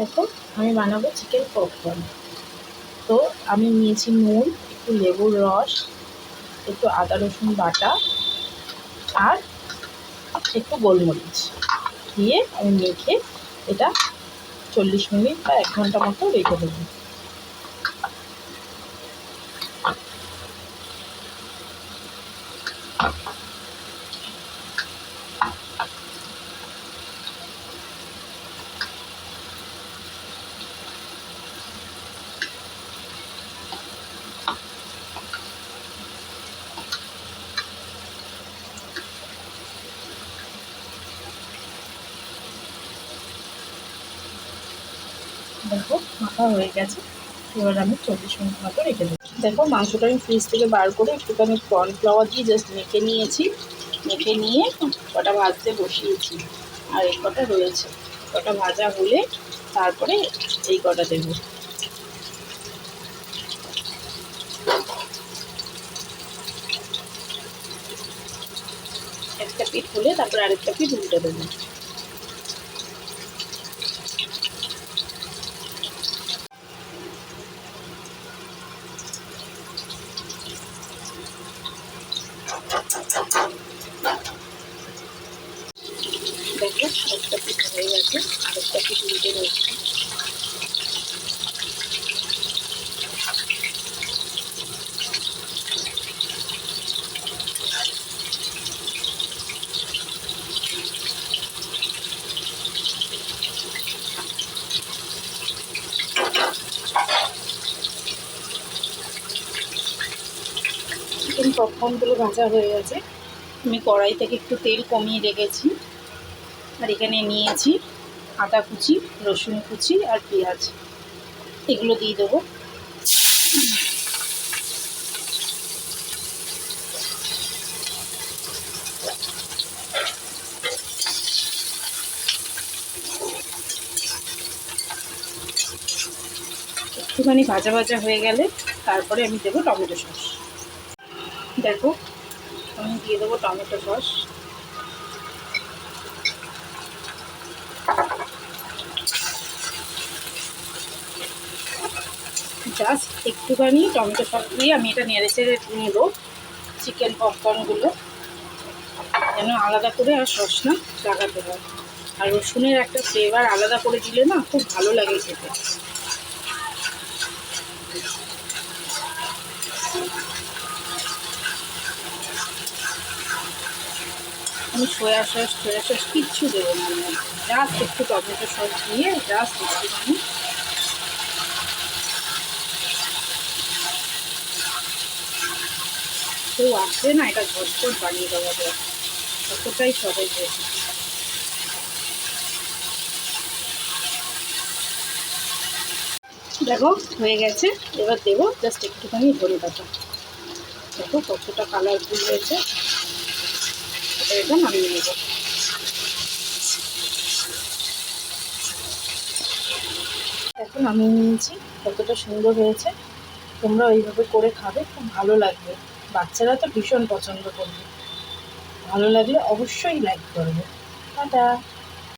দেখো আমি বানাবো চিকেন পপকর্ন। তো আমি নিয়েছি নুন, একটু লেবুর রস, একটু আদা রসুন বাটা আর একটু গোলমরিচ দিয়ে আমি মেখে এটা 40 মিনিট বা 1 ঘন্টা মতো রেখে দেবো। দেখো মাখা হয়ে গেছে, এবার আমি 40 মিনিট মতো রেখে দেবো। দেখো মাংসটা আমি ফ্রিজ থেকে বার করে একটুখানি কর্নফ্লাওয়ার দিয়ে জাস্ট মেখে নিয়েছি। মেখে নিয়ে কটা ভাজতে বসিয়েছি, আর এই কটা রয়েছে। কটা ভাজা হলে তারপরে এই কটা দেবো। একটা পিঠ হলে তারপরে আরেকটা পিঠ উল্টে দেবো। দেখো একটা পিঠ হয়ে গেছে, আরেকটা পিঠ উল্টে রয়েছে। চিকেন পপকর্নগুলো ভাজা হয়ে গেছে। আমি কড়াই থেকে একটু তেল কমিয়ে রেখেছি, আর এখানে নিয়েছি আদা কুচি, রসুন কুচি আর পেঁয়াজ। এগুলো দিয়ে দেবো। একটুখানি ভাজা ভাজা হয়ে গেলে তারপরে আমি দেবো টমেটো সস। দেখো আমি দিয়ে দেবো টমেটো সস। জাস্ট একটুখানি টমেটো সস দিয়ে আমি এটা নেড়ে চেড়ে নেব চিকেন পপকর্নগুলো, যেন আলাদা করে আর সস না লাগাতে হয়। আর রসুনের একটা ফ্লেভার আলাদা করে দিলে না খুব ভালো লাগে খেতে। আমি সয়া সস কিচ্ছু দেবো না, জাস্ট একটু টমেটো সস দিয়ে জাস্ট একটুখানি কেউ আসলে না এটা ঝটপট বানিয়ে দেওয়া যায়, অতটাই সহজ হয়েছে। দেখো হয়ে গেছে, এবার দেবো জাস্ট একটুখানি ধনে পাতা। দেখো কতটা কালারফুল হয়েছে, এটা নামিয়ে নেব। এখন আমি নিয়েছি, কতটা সুন্দর হয়েছে। তোমরা ওইভাবে করে খাবে, খুব ভালো লাগবে। বাচ্চারা তো ভীষণ পছন্দ করবে। ভালো লাগলে অবশ্যই লাইক করবে। টাটা।